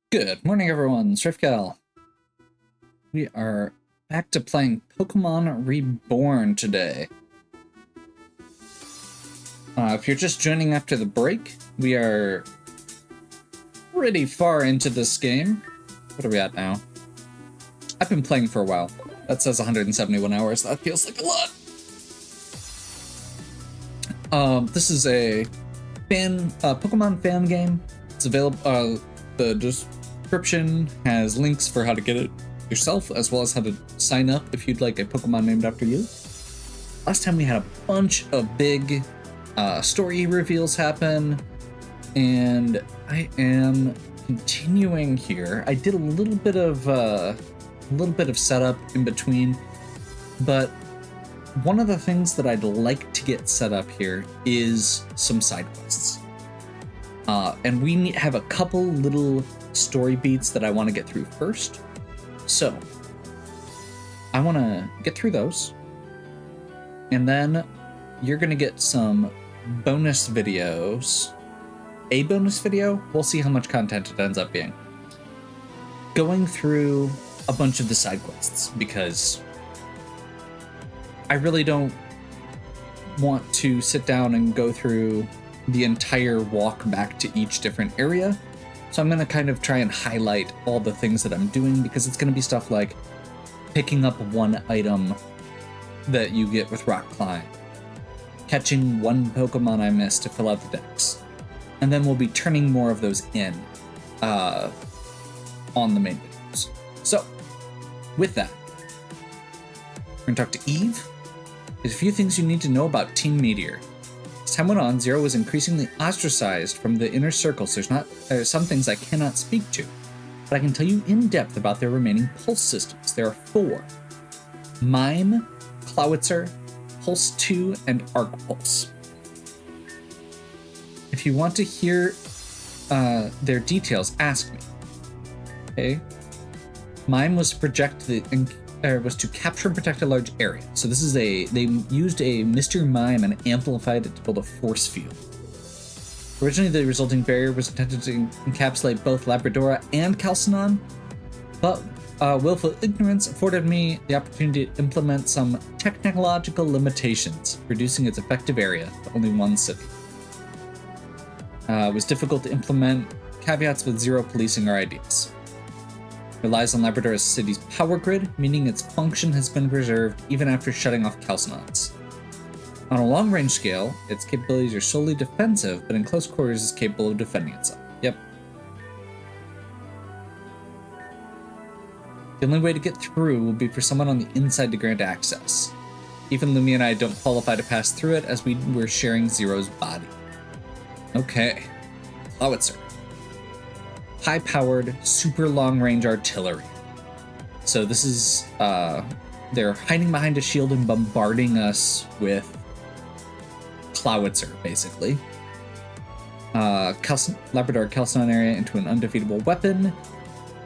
Good morning, everyone. Swiftgal. We are back to playing Pokémon Reborn today. If you're just joining after the break, we are pretty far into this game. What are we at now? I've been playing for a while. That says 171 hours. That feels like a lot. This is a Pokemon fan game. It's available. The description has links for how to get it yourself, as well as how to sign up if you'd like a Pokemon named after you. Last time we had a bunch of big story reveals happen, and I am continuing here. I did a little bit of setup in between, but one of the things that I'd like to get set up here is some side quests. And we have a couple little story beats that I want to get through first. So I want to get through those, and then you're going to get some bonus videos. A bonus video, we'll see how much content it ends up being. Going through a bunch of the side quests, because I really don't want to sit down and go through the entire walk back to each different area. So I'm going to kind of try and highlight all the things that I'm doing, because it's going to be stuff like picking up one item that you get with Rock Climb, catching one Pokemon I missed to fill out the dex, and then we'll be turning more of those in on the main videos. So with that, we're going to talk to Eve. There's a few things you need to know about Team Meteor. As time went on, Zero was increasingly ostracized from the inner circles. There's some things I cannot speak to, but I can tell you in depth about their remaining pulse systems. There are 4: Mime, Clowitzer, Pulse 2, and Arc Pulse. If you want to hear their details, ask me. Okay. Mime was to capture and protect a large area. So they used a Mystery Mime and amplified it to build a force field. Originally, the resulting barrier was intended to encapsulate both Labradora and Calcinon, but willful ignorance afforded me the opportunity to implement some technological limitations, reducing its effective area to only one city. It was difficult to implement caveats with Zero policing our ideas. Relies on Labradora's city's power grid, meaning its function has been preserved even after shutting off Calcinons. On a long-range scale, its capabilities are solely defensive, but in close quarters is capable of defending itself. Yep. The only way to get through will be for someone on the inside to grant access. Even Lumi and I don't qualify to pass through it, as we were sharing Zero's body. Okay. Clowitzer. High-powered, super long-range artillery. So this is, they're hiding behind a shield and bombarding us with Clowitzer, basically. Labrador Calcinon area into an undefeatable weapon.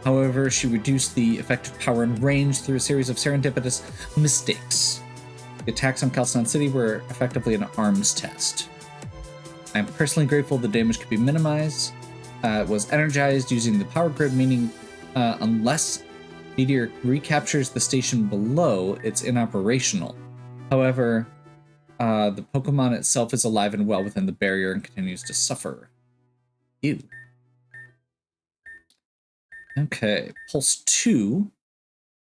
However, she reduced the effective power and range through a series of serendipitous mistakes. The attacks on Calcinon City were effectively an arms test. I am personally grateful the damage could be minimized. It was energized using the power grid, meaning unless Meteor recaptures the station below, it's inoperational. However, the Pokemon itself is alive and well within the barrier and continues to suffer. Ew. Okay, Pulse 2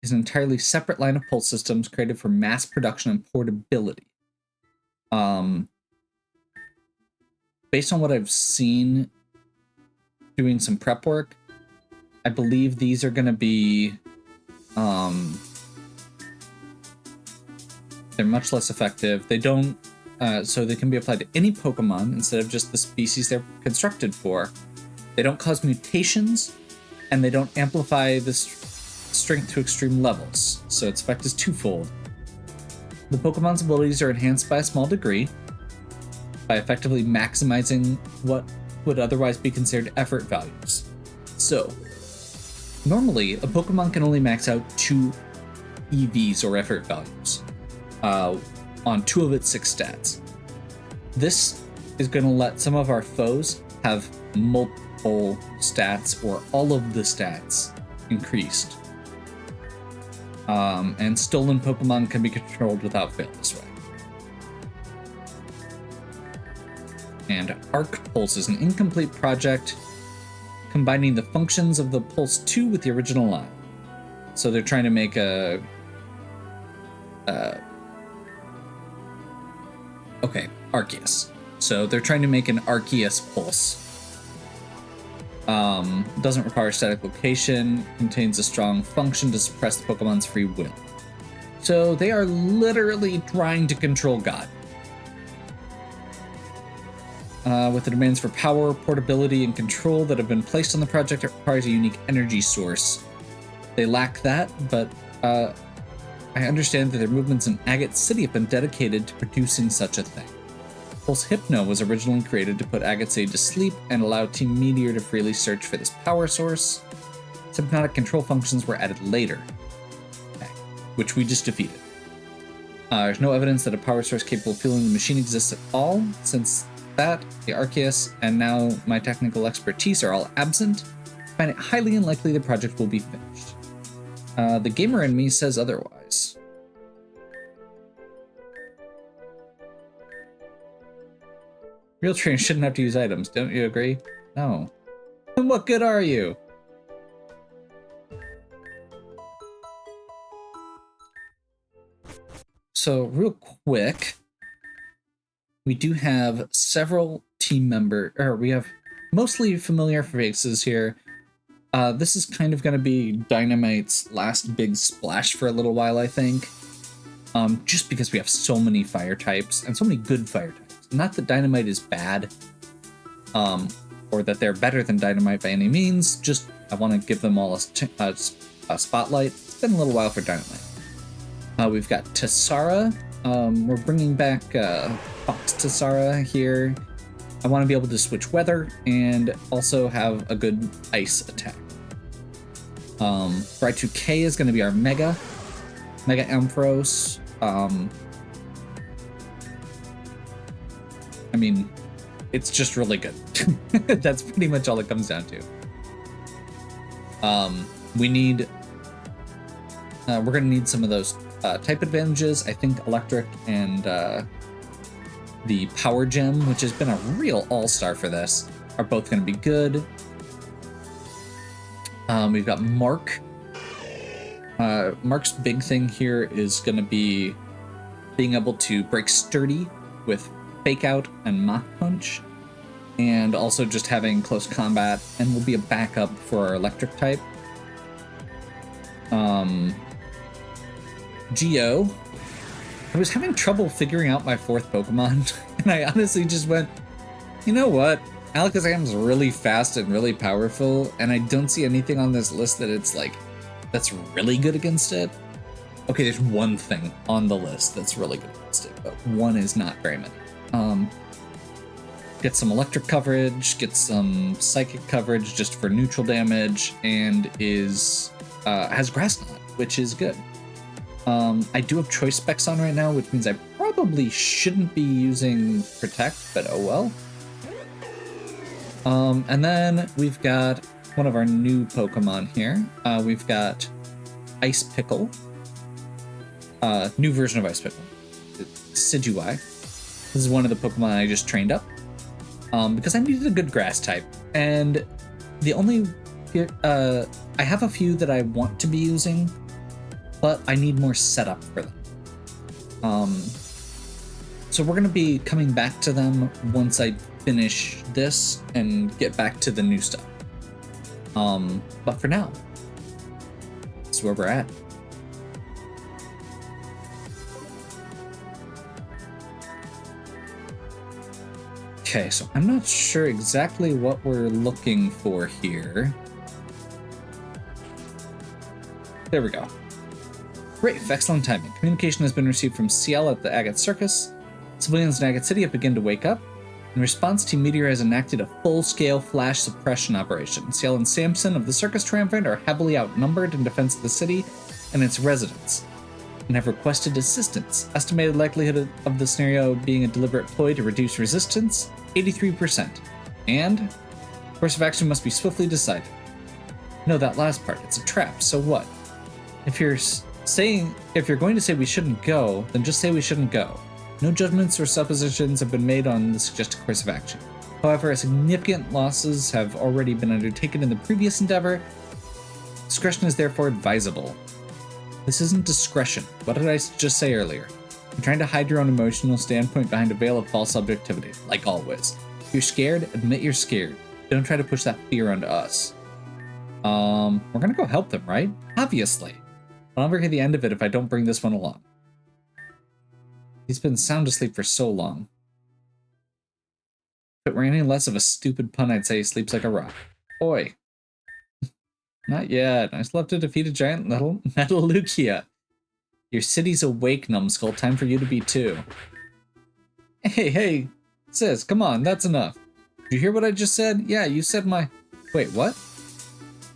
is an entirely separate line of pulse systems created for mass production and portability. Based on what I've seen doing some prep work, I believe these are going to be they're much less effective. They don't so they can be applied to any Pokemon instead of just the species they're constructed for. They don't cause mutations, and they don't amplify the strength to extreme levels, so its effect is twofold. The Pokemon's abilities are enhanced by a small degree by effectively maximizing what would otherwise be considered effort values. So, normally, a Pokemon can only max out 2 EVs or effort values on 2 of its 6 stats. This is going to let some of our foes have pull stats or all of the stats increased. And stolen Pokemon can be controlled without fail this way. And Arc Pulse is an incomplete project combining the functions of the Pulse 2 with the original line. So they're trying to make a... okay, Arceus. So they're trying to make an Arceus Pulse. Doesn't require static location, contains a strong function to suppress the Pokemon's free will. So they are literally trying to control God. With the demands for power, portability, and control that have been placed on the project, it requires a unique energy source. They lack that, but I understand that their movements in Agate City have been dedicated to producing such a thing. Pulse Hypno was originally created to put Agate City to sleep and allow Team Meteor to freely search for this power source. Hypnotic control functions were added later, which we just defeated. There's no evidence that a power source capable of fueling the machine exists at all. Since that, the Arceus, and now my technical expertise are all absent, I find it highly unlikely the project will be finished. The gamer in me says otherwise. Real trainers shouldn't have to use items, don't you agree? No. Then what good are you? So real quick, we do have several team we have mostly familiar faces here. This is kind of going to be Dynamite's last big splash for a little while, I think. Just because we have so many fire types and so many good fire types. Not that Dynamite is bad, or that they're better than Dynamite by any means, just I want to give them all a spotlight. It's been a little while for Dynamite. We've got Tessara. We're bringing back Fox Tessara here. I want to be able to switch weather and also have a good ice attack. Raichu-K is going to be our Mega Ampharos. I mean, it's just really good. That's pretty much all it comes down to. We need... we're going to need some of those type advantages. I think Electric and the Power Gem, which has been a real all-star for this, are both going to be good. We've got Mark. Mark's big thing here is going to be being able to break Sturdy with Fake Out and Mach Punch, and also just having close combat, and will be a backup for our Electric type. Geo. I was having trouble figuring out my fourth Pokemon, and I honestly just went, you know what? Alakazam's really fast and really powerful, and I don't see anything on this list that it's like, that's really good against it. Okay, there's one thing on the list that's really good against it, but one is not very many. Get some electric coverage, get some psychic coverage just for neutral damage, and is has Grass Knot, which is good. I do have choice specs on right now, which means I probably shouldn't be using Protect, but oh well. And then we've got one of our new Pokemon here. We've got Ice Pickle. New version of Ice Pickle. Decidueye. This is one of the Pokemon I just trained up. Because I needed a good grass type. And the only... I have a few that I want to be using, but I need more setup for them. So we're going to be coming back to them once I finish this and get back to the new stuff. But for now, that's where we're at. Okay, so I'm not sure exactly what we're looking for here. There we go. Great, excellent timing. Communication has been received from Ciel at the Agate Circus. Civilians in Agate City have begun to wake up. In response, Team Meteor has enacted a full-scale flash suppression operation. Ciel and Samson of the Circus Triumvirate are heavily outnumbered in defense of the city and its residents, and have requested assistance. Estimated likelihood of the scenario being a deliberate ploy to reduce resistance, 83%. And Course of action must be swiftly decided. No, that last part. It's a trap. So what? If you're going to say we shouldn't go, then just say we shouldn't go. No judgments or suppositions have been made on the suggested course of action. However, significant losses have already been undertaken in the previous endeavor. Discretion is therefore advisable. This isn't discretion. What did I just say earlier? You're trying to hide your own emotional standpoint behind a veil of false objectivity, like always. If you're scared, admit you're scared. Don't try to push that fear onto us. We're gonna go help them, right? Obviously. I'll never hear the end of it if I don't bring this one along. He's been sound asleep for so long. If it were any less of a stupid pun, I'd say he sleeps like a rock. Oi. Not yet. I still have to defeat a giant Metalukia. Your city's awake, numbskull. Time for you to be too. Hey, sis, come on, that's enough. Did you hear what I just said? Yeah, you said my... Wait, what?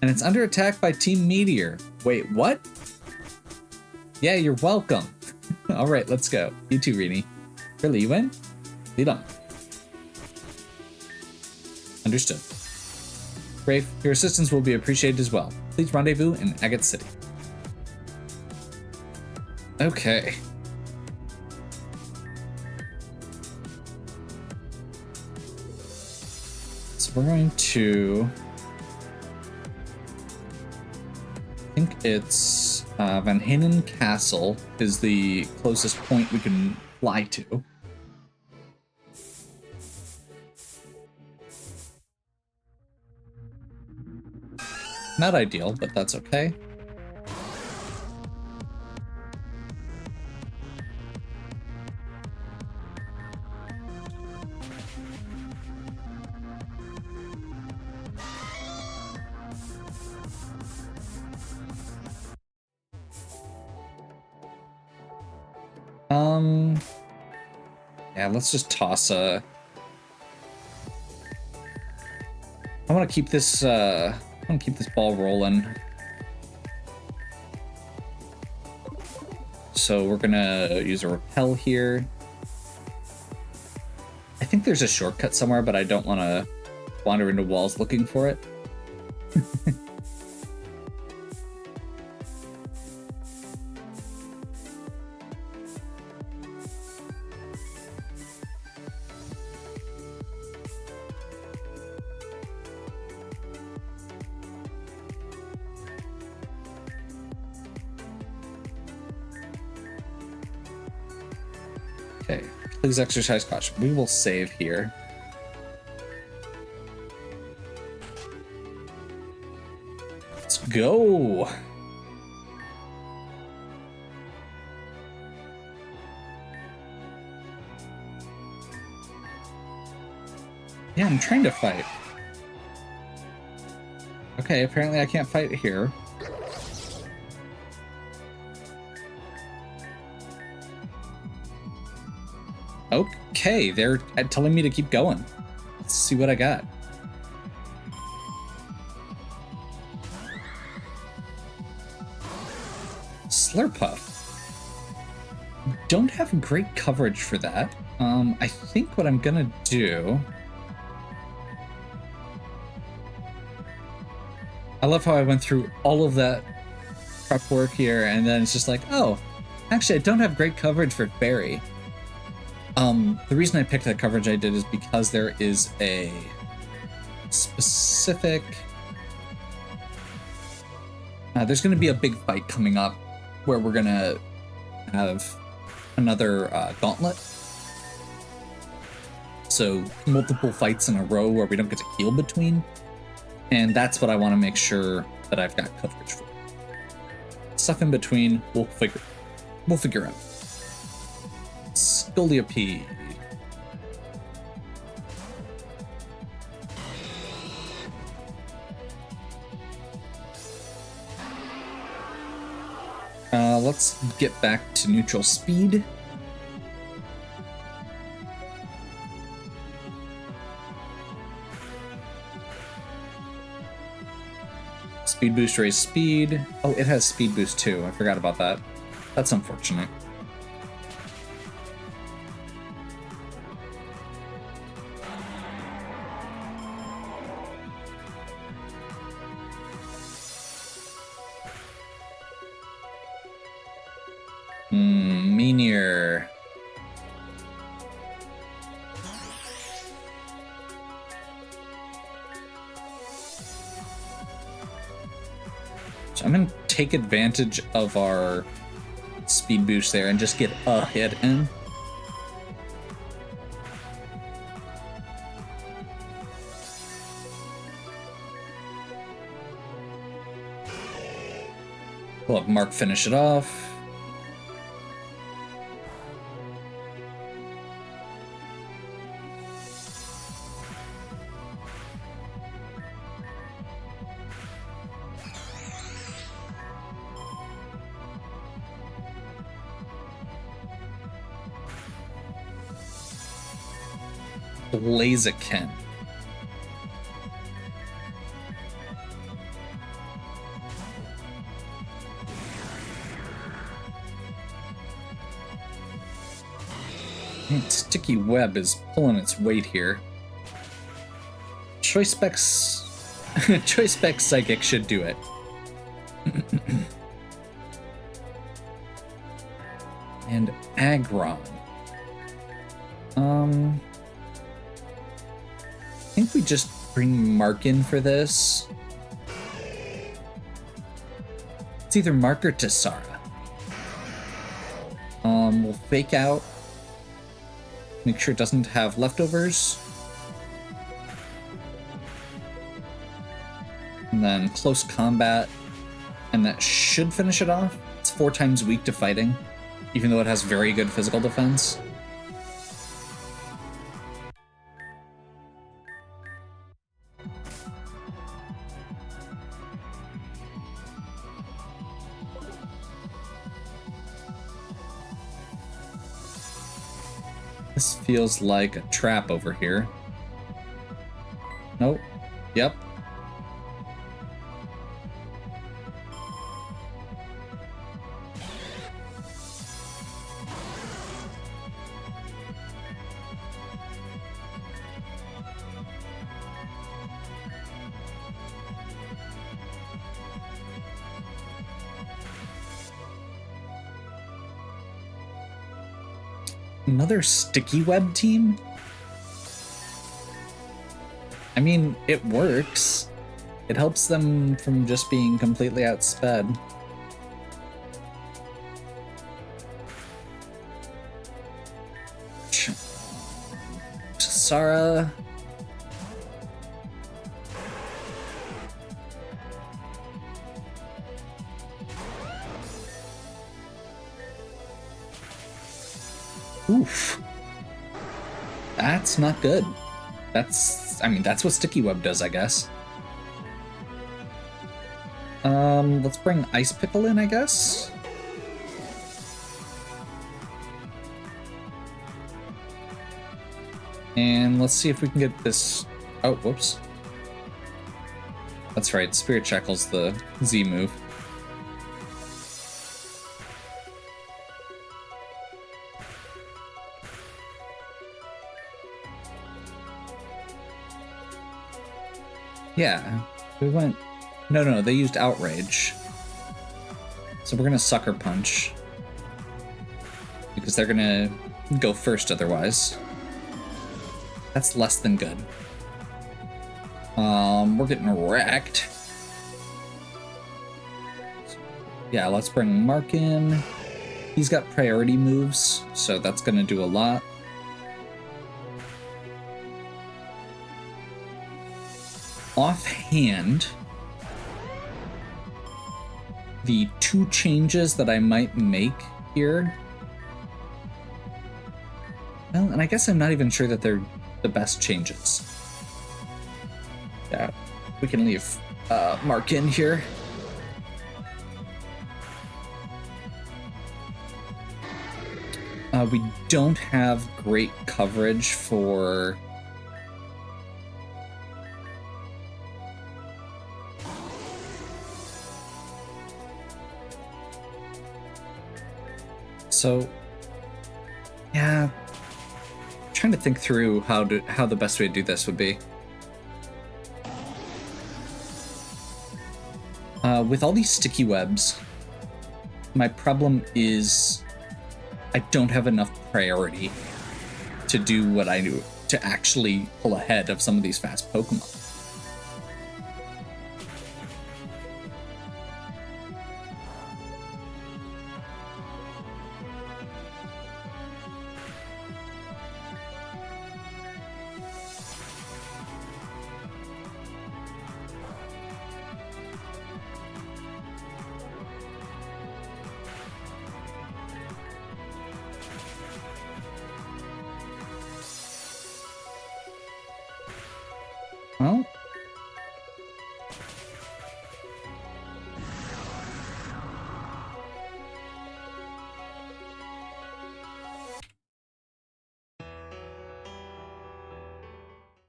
And it's under attack by Team Meteor. Wait, what? Yeah, you're welcome. Alright, let's go. You too, Rini. Really, you in? Lead on. Understood. Brave, your assistance will be appreciated as well. Please rendezvous in Agate City. Okay. So we're going to... I think it's Van Hanen Castle is the closest point we can fly to. Not ideal, but that's okay. Yeah, let's just toss a... I want to keep this, ball rolling. So we're gonna use a repel here. I think there's a shortcut somewhere, but I don't want to wander into walls looking for it. Okay, please exercise caution. We will save here. Let's go. Yeah, I'm trying to fight. Okay, apparently I can't fight here. Okay, they're telling me to keep going. Let's see what I got. Slurpuff. Don't have great coverage for that. I think what I'm gonna do... I love how I went through all of that prep work here, and then it's just like, oh, actually I don't have great coverage for Fairy. The reason I picked that coverage I did is because there is a specific... there's going to be a big fight coming up where we're going to have another gauntlet. So multiple fights in a row where we don't get to heal between. And that's what I want to make sure that I've got coverage for. Stuff in between, we'll figure out. Scoliope. Let's get back to neutral speed. Speed boost, raise speed. Oh, it has speed boost too. I forgot about that. That's unfortunate. Meanier. So I'm gonna take advantage of our speed boost there and just get a hit in. We'll have Mark finish it off. Blaziken. Sticky Web is pulling its weight here. Choice Specs Choice Spec Psychic should do it. And Aggron. I think we just bring Mark in for this. It's either Mark or Tessara. We'll fake out. Make sure it doesn't have leftovers. And then close combat. And that should finish it off. It's 4 times weak to fighting, even though it has very good physical defense. This feels like a trap over here. Nope. Yep. Another Sticky Web team? I mean, it works. It helps them from just being completely outsped. Tessara. Oof. That's not good. I mean, that's what Sticky Web does, I guess. Let's bring Ice Pickle in, I guess. And let's see if we can get this... Oh, whoops. That's right, Spirit Shackle's the Z move. Yeah, we went... No, they used Outrage. So we're gonna Sucker Punch. Because they're gonna go first otherwise. That's less than good. We're getting wrecked. Yeah, let's bring Mark in. He's got priority moves, so that's gonna do a lot. Offhand, the 2 changes that I might make here, well, and I guess I'm not even sure that they're the best changes. Yeah, we can leave Mark in here. We don't have great coverage for... So, yeah, I'm trying to think through how the best way to do this would be. With all these sticky webs, my problem is I don't have enough priority to do what I do to actually pull ahead of some of these fast Pokemon. Well,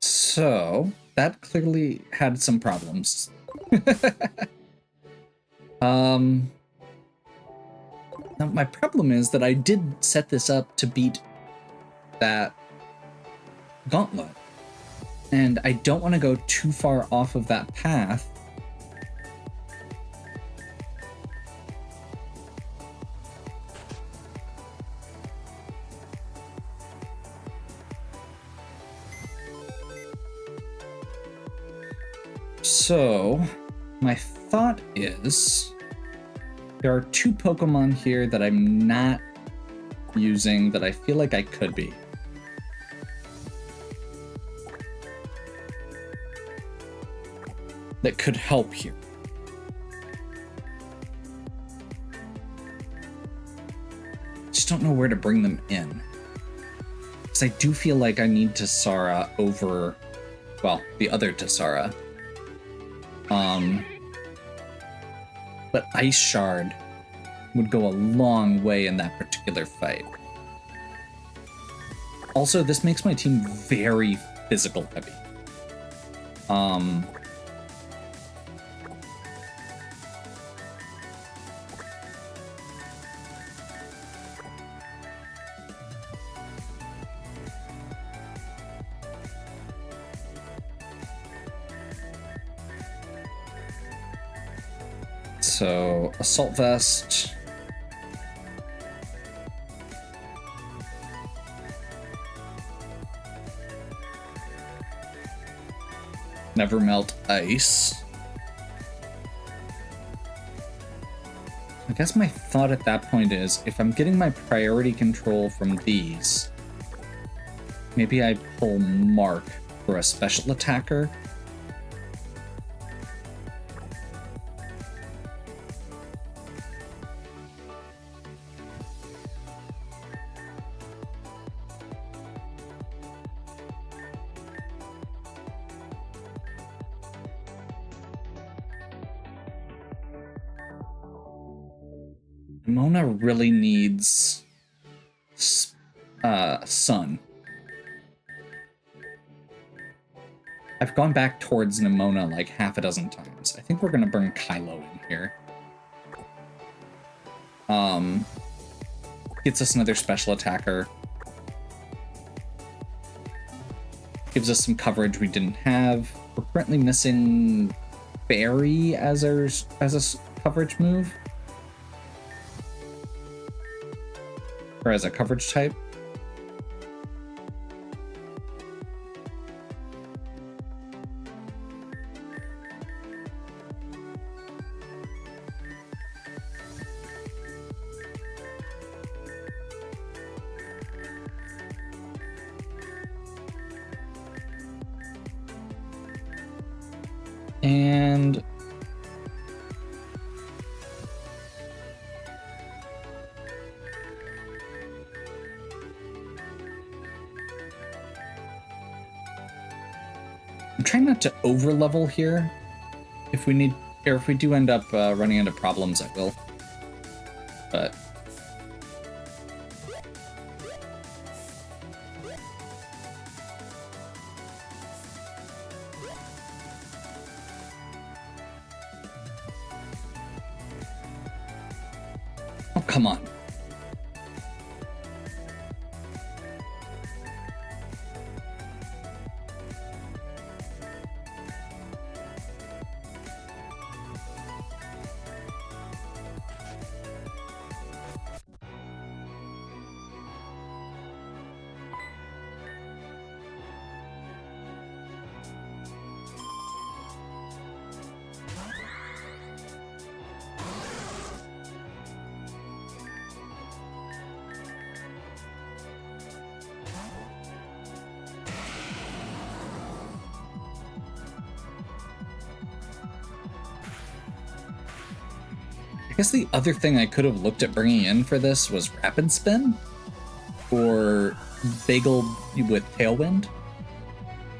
so that clearly had some problems. Now my problem is that I did set this up to beat that gauntlet, and I don't want to go too far off of that path. So my thought is there are two Pokemon here that I'm not using that I feel like I could be. That could help here. Just don't know where to bring them in. Because I do feel like I need Tessara over, well, the other Tessara. But Ice Shard would go a long way in that particular fight. Also, this makes my team very physical heavy. So, Assault Vest. Never Melt Ice. I guess my thought at that point is, if I'm getting my priority control from these, maybe I pull Mark for a special attacker. Mona really needs Sun. I've gone back towards Nimona like half a dozen times. I think we're gonna bring Kylo in here. Gets us another special attacker. Gives us some coverage we didn't have. We're currently missing Fairy as a coverage move. Or as a coverage type. And I'm trying not to over level here. If we need, or if we do end up running into problems, I will. But oh, come on. guess the other thing I could have looked at bringing in for this was Rapid Spin or Bagel with Tailwind.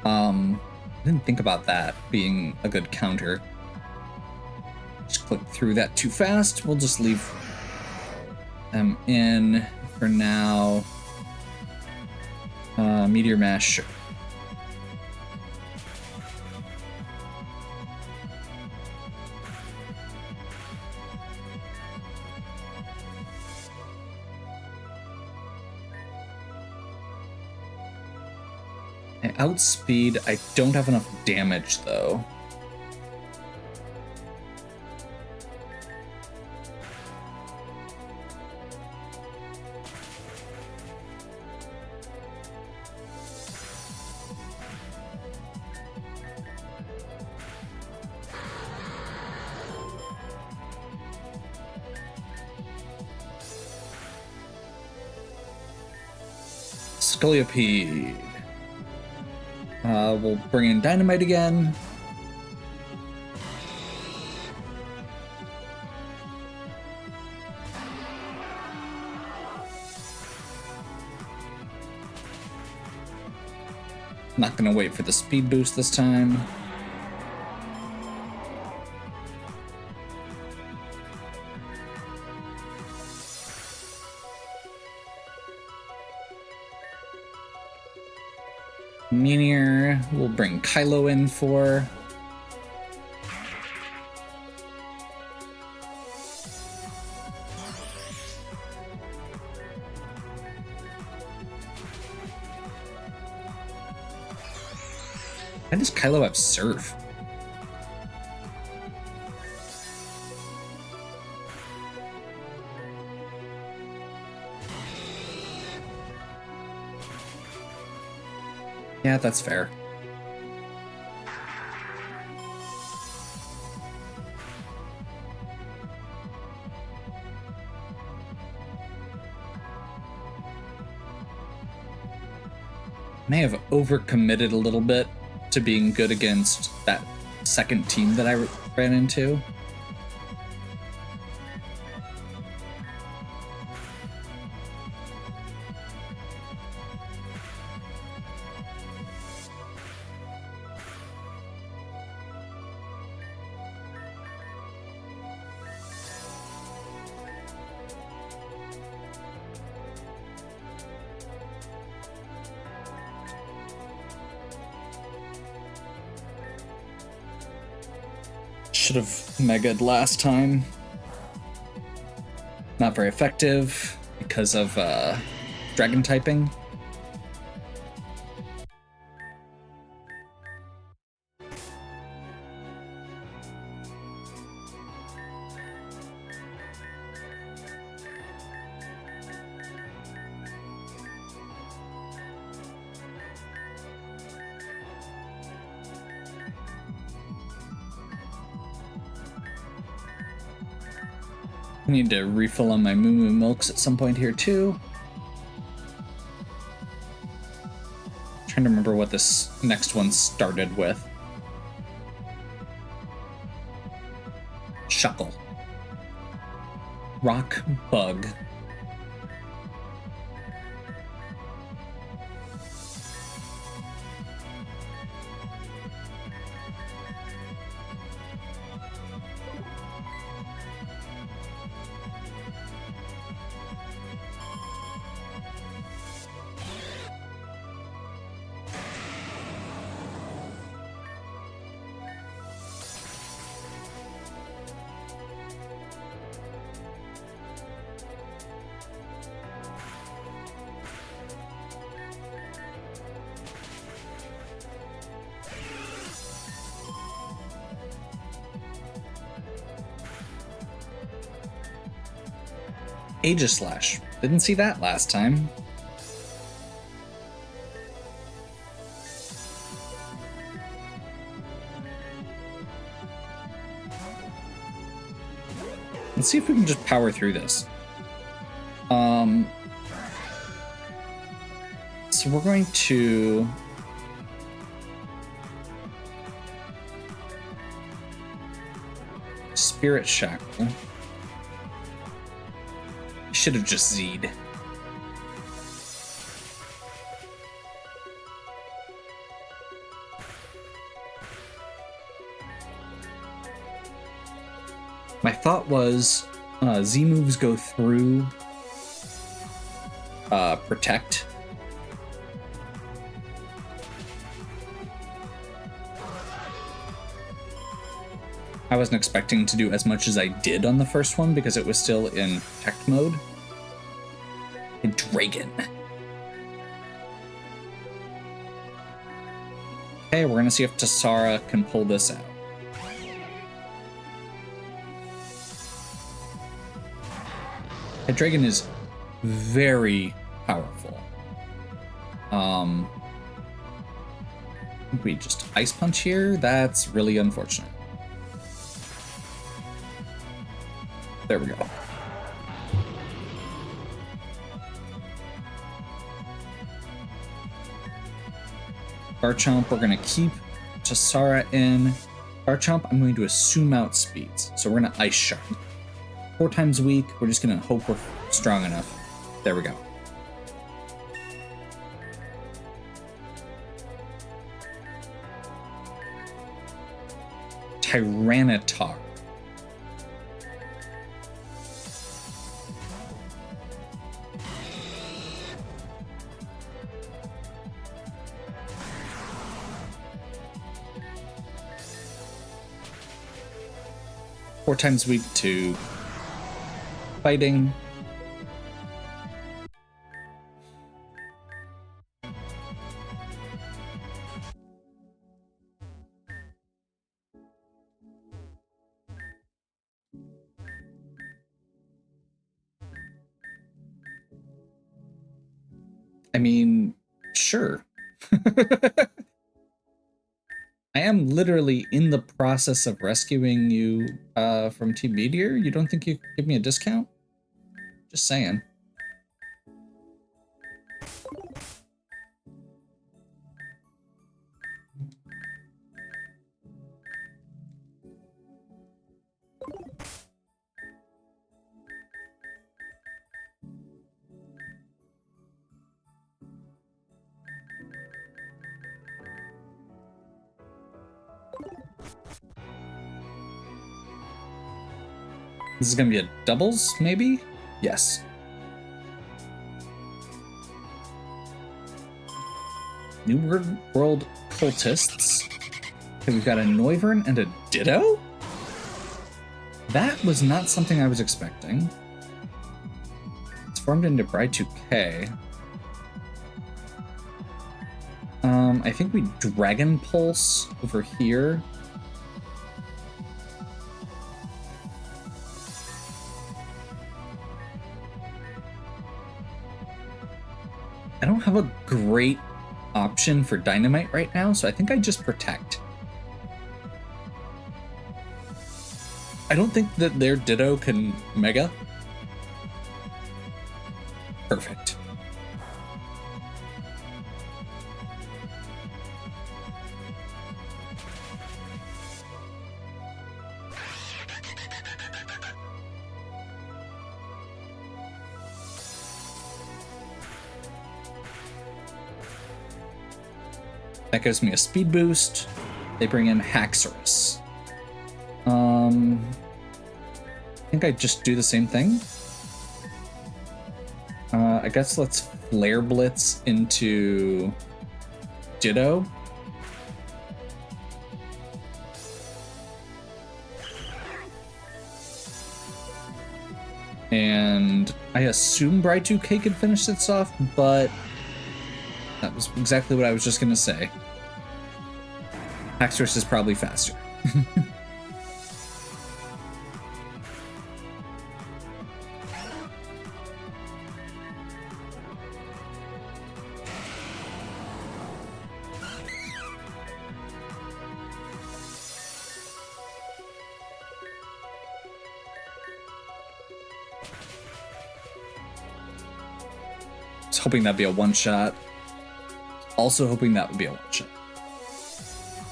I didn't think about that being a good counter. Just click through that too fast. We'll just leave them in for now. Meteor Mash, sure. I outspeed. I don't have enough damage though. Scolipede. We'll bring in Dynamite again. Not gonna wait for the speed boost this time. Meteor, we'll bring Kylo in for. Why does Kylo have Surf? Yeah, that's fair. May have overcommitted a little bit to being good against that second team that I ran into. Should have mega'd last time. Not very effective because of dragon typing. I need to refill on my Moo Moo Milks at some point here too. Trying to remember what this next one started with. Shuckle. Rock Bug. Aegislash. Didn't see that last time. Let's see if we can just power through this. So we're going to Spirit Shackle. should have just Z'd. My thought was Z moves go through protect. I wasn't expecting to do as much as I did on the first one because it was still in protect mode. A dragon. Okay, we're gonna see if Tassara can pull this out. A dragon is very powerful. I think we just ice punch here. That's really unfortunate. There we go. Garchomp, we're gonna keep Tassara in. Garchomp, I'm going to assume out speeds. So we're gonna Ice Shard. 4 times a week, we're just gonna hope we're strong enough. There we go. Tyranitar. 4 times a week to fighting. I mean, sure. I am literally in the process of rescuing you from Team Meteor. You don't think you could give me a discount? Just saying. This is gonna be a doubles, maybe? Yes. New World Cultists. Okay, we've got a Noivern and a Ditto? That was not something I was expecting. It's formed into Bride 2K. I think we Dragon Pulse over here. I don't have a great option for Dynamite right now, so I think I just Protect. I don't think that their Ditto can Mega. Perfect. That gives me a speed boost. They bring in Haxorus. I think I just do the same thing. I guess let's Flare Blitz into Ditto. And I assume Bride 2K could finish this off, but that was exactly what I was just gonna say. Haxorus is probably faster. I was hoping that'd be a one-shot. Also hoping that would be a one-shot.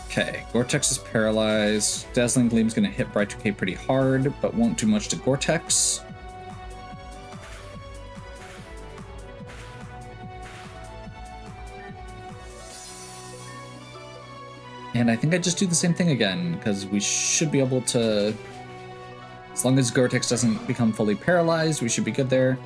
Okay, Gore-Tex is paralyzed. Dazzling Gleam's gonna hit Bride 2K pretty hard, but won't do much to Gore-Tex. And I think I just do the same thing again, because we should be able to, as long as Gore-Tex doesn't become fully paralyzed, we should be good there.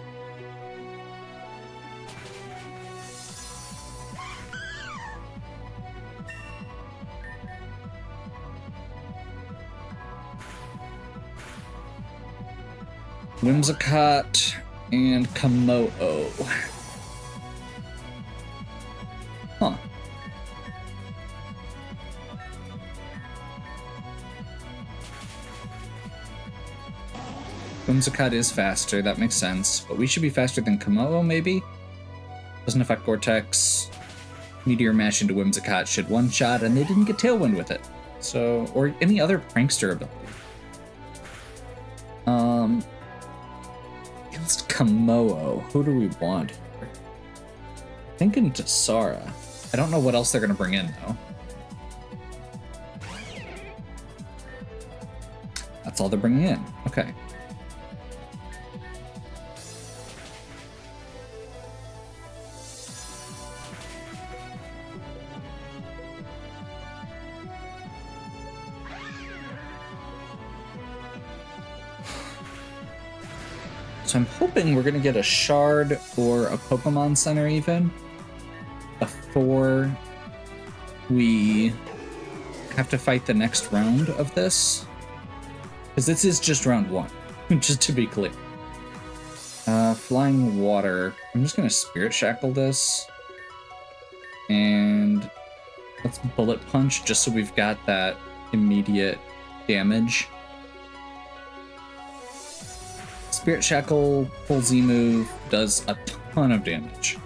Whimsicott and Komodo. Huh. Whimsicott is faster, that makes sense. But we should be faster than Komodo, maybe? Doesn't affect Gore-Tex. Meteor Mash into Whimsicott should one-shot, and they didn't get Tailwind with it. So, or any other Prankster ability. Against Komodo, who do we want here? Thinking Dasara. I don't know what else they're going to bring in, though. That's all they're bringing in. Okay. So I'm hoping we're going to get a Shard or a Pokemon Center even before we have to fight the next round of this. Because this is just round 1, just to be clear. Flying Water. I'm just going to Spirit Shackle this. And let's Bullet Punch just so we've got that immediate damage. Spirit Shackle, full Z move, does a ton of damage.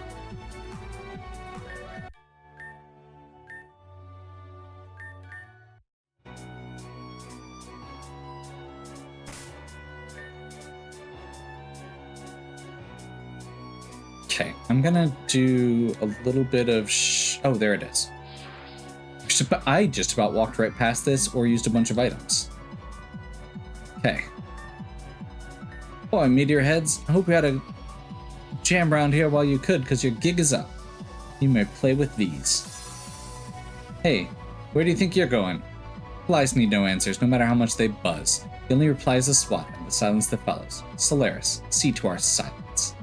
Okay, I'm gonna do a little bit of oh, there it is. I just about walked right past this or used a bunch of items. Okay. Boy, Meteor Heads, I hope you had a jam around here while you could, because your gig is up. You may play with these. Hey, where do you think you're going? Replies need no answers, no matter how much they buzz. The only reply is a swat, and the silence that follows. Solaris, see to our silence.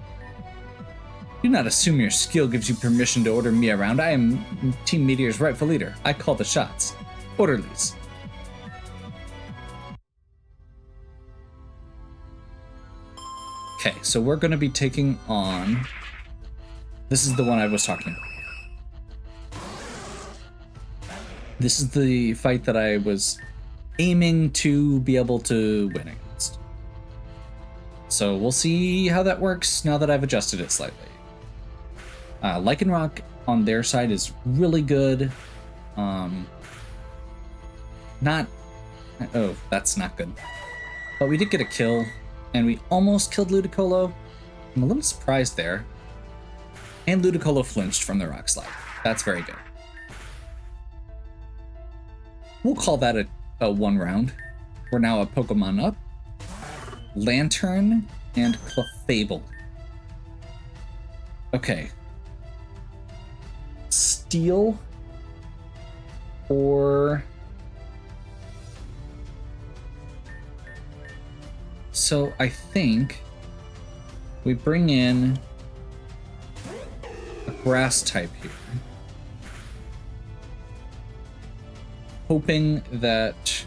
Do not assume your skill gives you permission to order me around. I am Team Meteor's rightful leader. I call the shots. Orderlies. Okay, so we're going to be taking on... This is the one I was talking about. This is the fight that I was aiming to be able to win against. So we'll see how that works now that I've adjusted it slightly. Lycanroc on their side is really good. Not... Oh, that's not good. But we did get a kill. And we almost killed Ludicolo. I'm a little surprised there. And Ludicolo flinched from the Rock Slide. That's very good. We'll call that a 1 round. We're now a Pokemon up. Lantern and Clefable. Okay. Steel or... So I think we bring in a grass type here, hoping that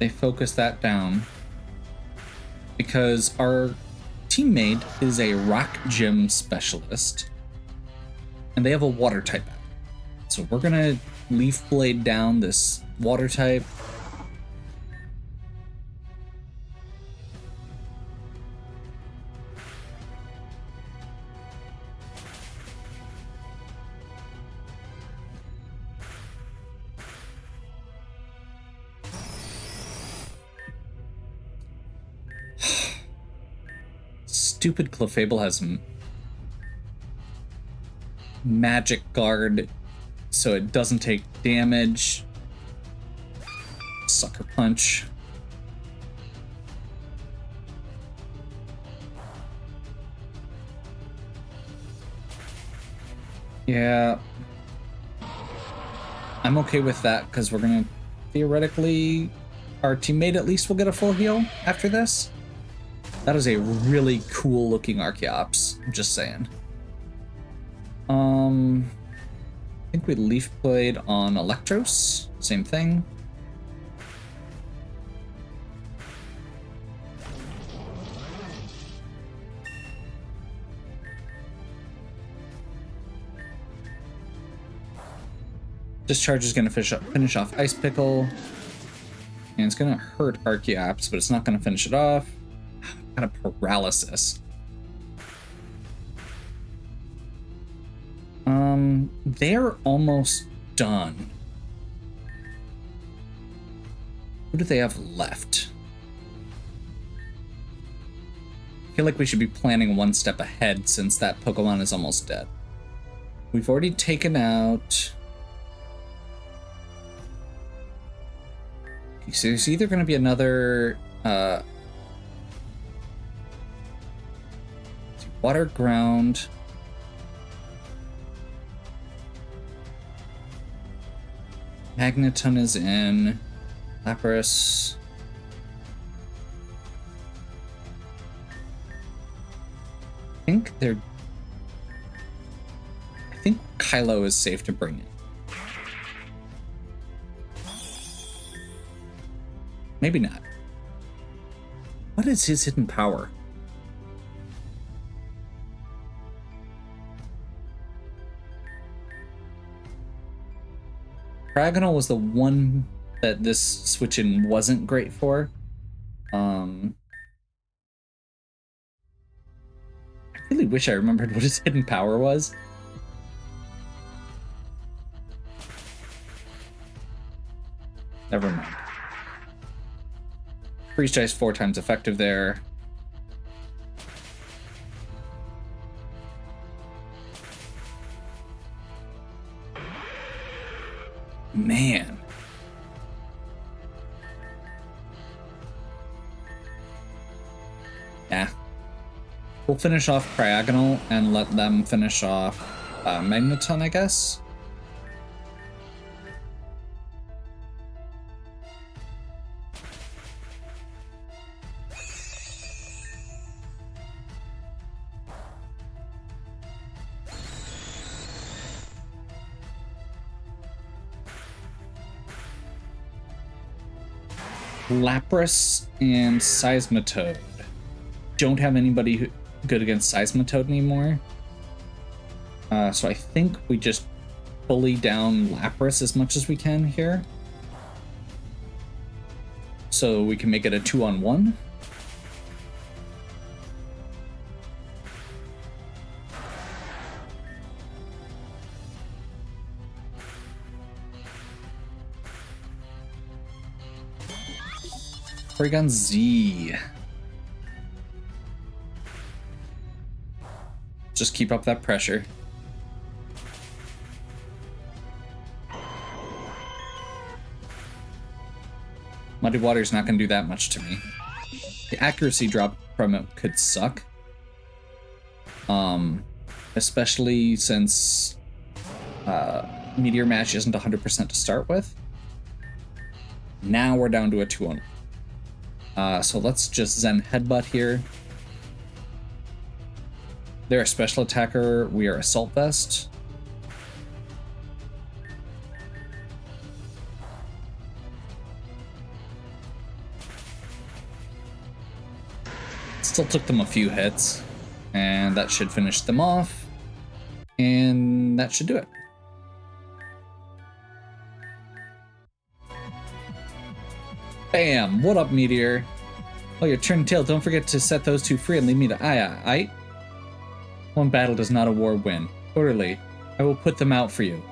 they focus that down, because our teammate is a rock gym specialist and they have a water type. So we're gonna Leaf Blade down this water type. Stupid Clefable has Magic Guard, so it doesn't take damage. Sucker Punch. Yeah. I'm okay with that because we're gonna theoretically, our teammate at least will get a full heal after this. That is a really cool looking Archeops, I'm just saying. I think we Leaf Blade on Electros, same thing. Discharge is going to finish off Ice Pickle. And it's going to hurt Archeops, but it's not going to finish it off. Kind of paralysis. They're almost done. Who do they have left? I feel like we should be planning one step ahead since that Pokemon is almost dead. We've already taken out... Okay, so there's either going to be another... Water, Ground... Magneton is in. Lapras. I think Kylo is safe to bring in. Maybe not. What is his hidden power? Paragonal was the one that this switch-in wasn't great for. I really wish I remembered what his hidden power was. Never mind. Freeze Dice 4 times effective there. Man. Yeah. We'll finish off Cryogonal and let them finish off Magneton, I guess. Lapras and Seismitoad. Don't have anybody good against Seismitoad anymore. So I think we just bully down Lapras as much as we can here. So we can make it a 2-on-1. Porygon Z. Just keep up that pressure. Muddy Water's not going to do that much to me. The accuracy drop from it could suck. Especially since Meteor Mash isn't 100% to start with. Now we're down to a 2-on-1. So let's just Zen Headbutt here. They're a special attacker. We are Assault Vest. Still took them a few hits, and that should finish them off. And that should do it. Bam! What up, Meteor? Oh, you're turning tail. Don't forget to set those two free and leave me to aight? One battle does not a war win. Orderly, I will put them out for you.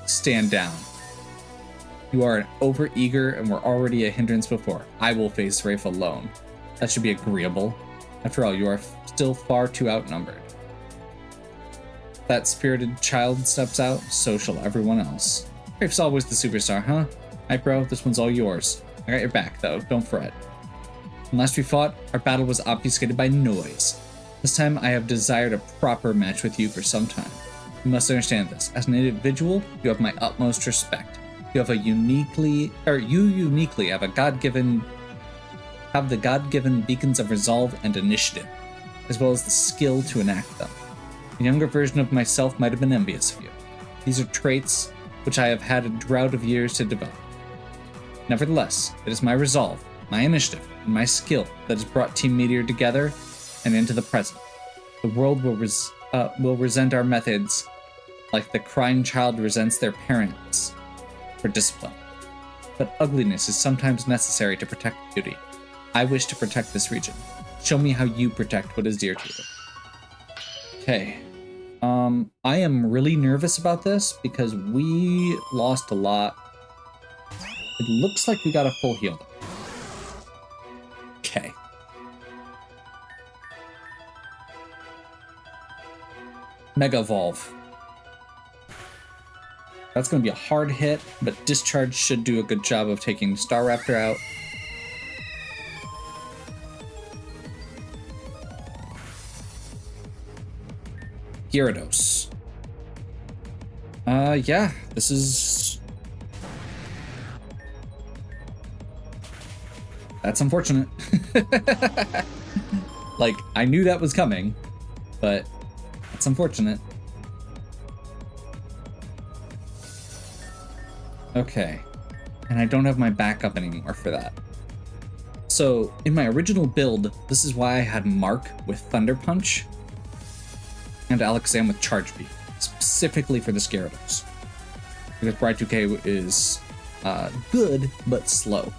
Stand down. You are an overeager and were already a hindrance before. I will face Rafe alone. That should be agreeable. After all, you are still far too outnumbered. That spirited child steps out, so shall everyone else. Rafe's always the superstar, huh? Alright, bro, this one's all yours. I got your back, though. Don't fret. When last we fought, our battle was obfuscated by noise. This time, I have desired a proper match with you for some time. You must understand this. As an individual, you have my utmost respect. You uniquely have the God-given beacons of resolve and initiative, as well as the skill to enact them. A younger version of myself might have been envious of you. These are traits which I have had a drought of years to develop. Nevertheless, it is my resolve, my initiative, and my skill that has brought Team Meteor together and into the present. The world will resent our methods like the crying child resents their parents for discipline. But ugliness is sometimes necessary to protect beauty. I wish to protect this region. Show me how you protect what is dear to you. Okay. I am really nervous about this because we lost a lot. It looks like we got a full heal. Okay. Mega Evolve. That's going to be a hard hit, but Discharge should do a good job of taking Staraptor out. Gyarados. Yeah, this is... That's unfortunate. Like, I knew that was coming, but it's unfortunate. Okay, and I don't have my backup anymore for that. So, in my original build, this is why I had Mark with Thunder Punch and Alakazam with Charge Beam, specifically for the Gyarados. Because Bride2K is good, but slow.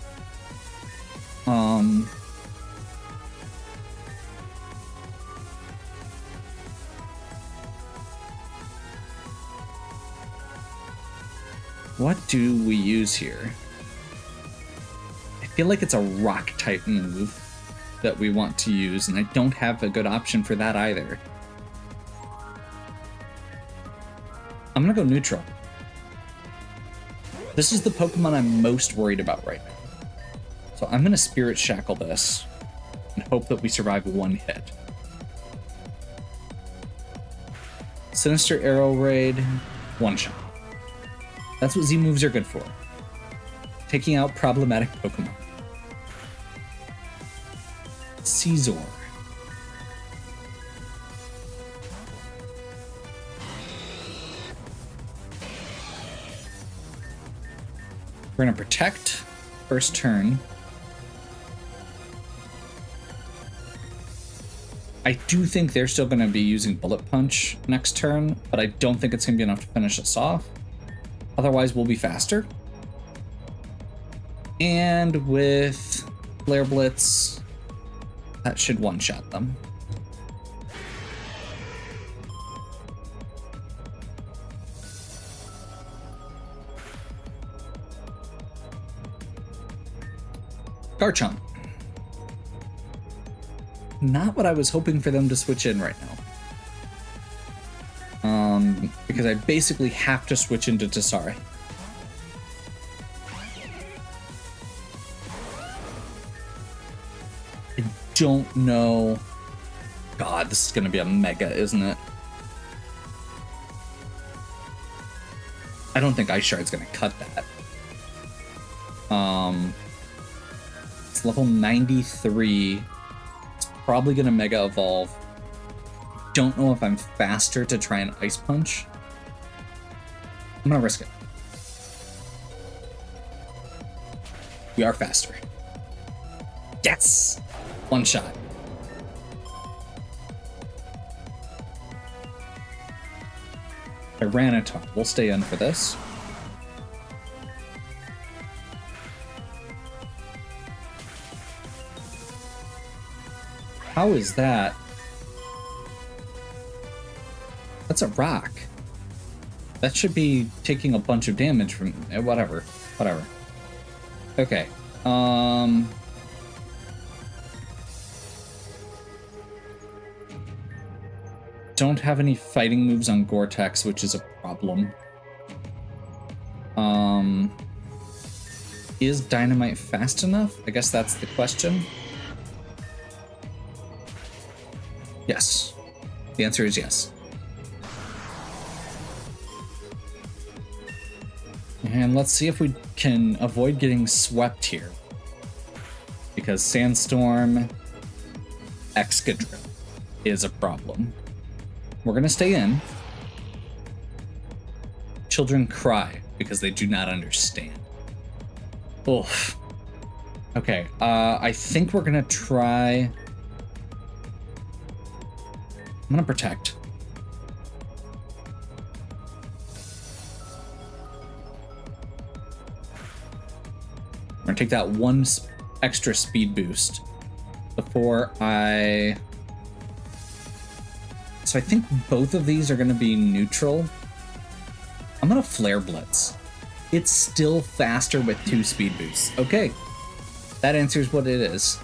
What do we use here? I feel like it's a rock type move that we want to use, and I don't have a good option for that either. I'm gonna go neutral. This is the Pokemon I'm most worried about right now. So I'm gonna Spirit Shackle this and hope that we survive one hit. Sinister Arrow Raid, one shot. That's what Z moves are good for. Taking out problematic Pokemon. Caesar. We're gonna protect first turn. I do think they're still gonna be using Bullet Punch next turn, but I don't think it's gonna be enough to finish us off. Otherwise, we'll be faster. And with Flare Blitz, that should one-shot them. Garchomp. Not what I was hoping for them to switch in right now. Because I basically have to switch into Tessari. I don't know. God, this is going to be a mega, isn't it? I don't think Ice Shard's going to cut that. It's level 93. It's probably going to Mega Evolve. Don't know if I'm faster to try and Ice Punch. I'm going to risk it. We are faster. Yes! One shot. Tyranitar. We'll stay in for this. How is that? That's a rock. That should be taking a bunch of damage from whatever. Okay. Don't have any fighting moves on Gore-Tex, which is a problem. Is Dynamite fast enough? I guess that's the question. Yes. The answer is yes. And let's see if we can avoid getting swept here. Because Sandstorm Excadrill is a problem. We're going to stay in. Children cry because they do not understand. Oof. Okay, I think we're going to try... I'm going to protect. I'm going to take that one extra speed boost before I... So I think both of these are going to be neutral. I'm going to Flare Blitz. It's still faster with 2 speed boosts. Okay, that answers what it is.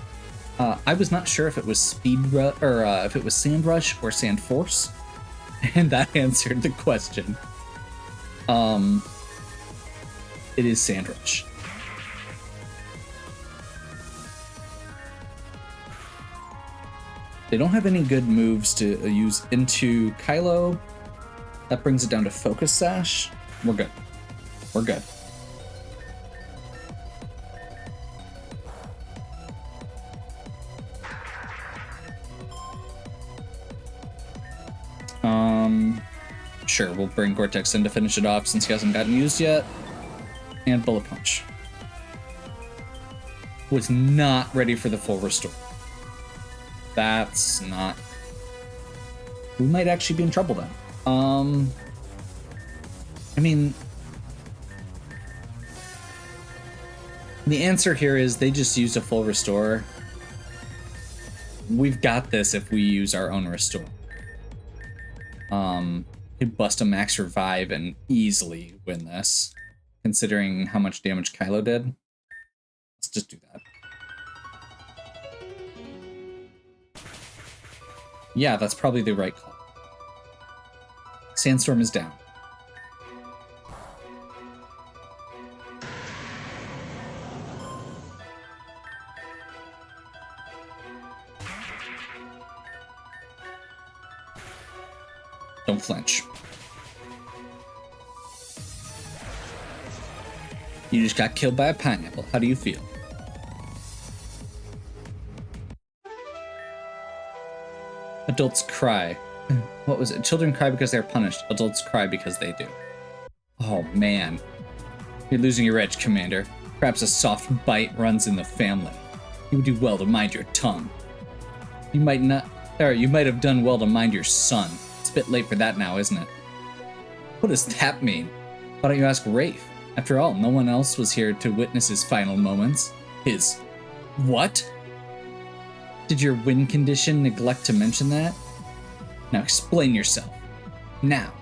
I was not sure if it was if it was Sand Rush or Sand Force, and that answered the question. It is Sand Rush. They don't have any good moves to use into Kylo. That brings it down to Focus Sash. We're good. We're good. Sure, we'll bring Gore-Tex in to finish it off since he hasn't gotten used yet. And Bullet Punch. Was not ready for the full restore. That's not... We might actually be in trouble then. I mean... The answer here is they just used a full restore. We've got this if we use our own restore. Could bust a max revive and easily win this, considering how much damage Kylo did. Let's just do that. Yeah, that's probably the right call. Sandstorm is down. Don't flinch. You just got killed by a pineapple. How do you feel? Adults cry. What was it? Children cry because they're punished. Adults cry because they do. Oh man. You're losing your edge, Commander. Perhaps a soft bite runs in the family. You would do well to mind your tongue. You might have done well to mind your son. It's a bit late for that now, isn't it? What does that mean? Why don't you ask Rafe? After all, no one else was here to witness his final moments. His... what? Did your win condition neglect to mention that? Now explain yourself. Now.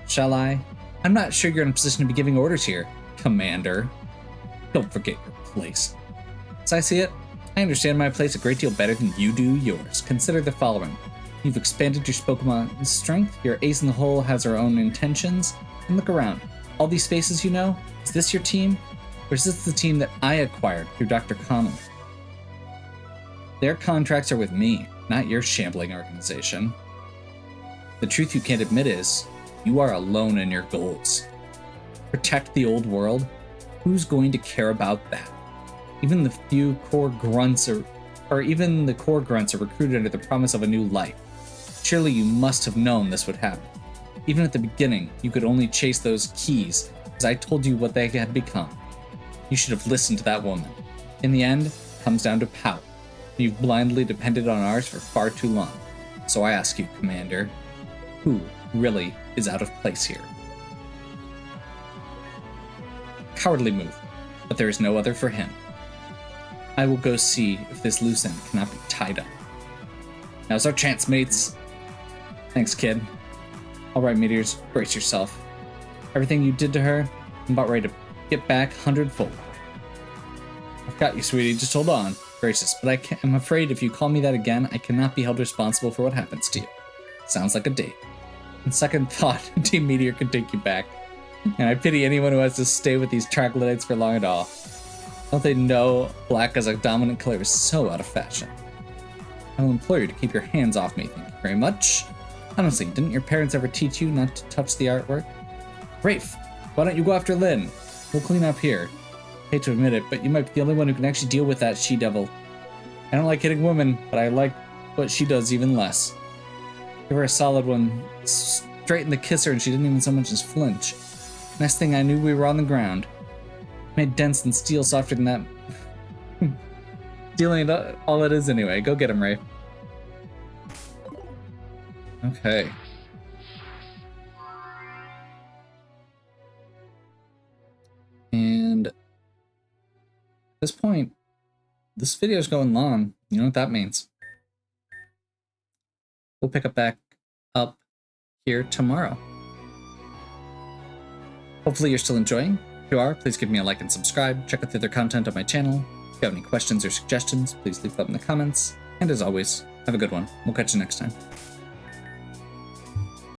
Shall I? I'm not sure you're in a position to be giving orders here, Commander. Don't forget your place. As I see it, I understand my place a great deal better than you do yours. Consider the following. You've expanded your Pokemon's strength, your ace in the hole has her own intentions, and look around. All these faces you know, is this your team? Or is this the team that I acquired through Dr. Connell? Their contracts are with me, not your shambling organization. The truth you can't admit is, you are alone in your goals. Protect the old world? Who's going to care about that? Even the few core grunts or even the core grunts are recruited under the promise of a new life. Surely you must have known this would happen. Even at the beginning, you could only chase those keys, as I told you what they had become. You should have listened to that woman. In the end, it comes down to power. You've blindly depended on ours for far too long. So I ask you, Commander, who really is out of place here? Cowardly move, but there is no other for him. I will go see if this loose end cannot be tied up. Now's our chance, mates. Thanks, kid. Alright, Meteors, brace yourself. Everything you did to her, I'm about ready to get back 100-fold. I've got you, sweetie, just hold on. Gracious, but I'm afraid if you call me that again, I cannot be held responsible for what happens to you. Sounds like a date. On second thought, Team Meteor could take you back. And I pity anyone who has to stay with these troglodytes for long at all. Don't they know black as a dominant color is so out of fashion? I will implore you to keep your hands off me, thank you very much. Honestly, didn't your parents ever teach you not to touch the artwork? Rafe, Why don't you go after Lynn? We'll clean up here. Hate to admit it, but you might be the only one who can actually deal with that she-devil. I don't like hitting women, but I like what she does even less. Give her a solid one. Straighten the kisser and she didn't even so much as flinch. Next thing I knew, we were on the ground. Made dents and steel softer than that. Stealing all it is anyway. Go get him, Ray. Okay. And at this point, this video is going long. You know what that means. We'll pick up back up here tomorrow. Hopefully you're still enjoying. If you are, please give me a like and subscribe. Check out the other content on my channel. If you have any questions or suggestions, please leave them in the comments. And as always, have a good one. We'll catch you next time.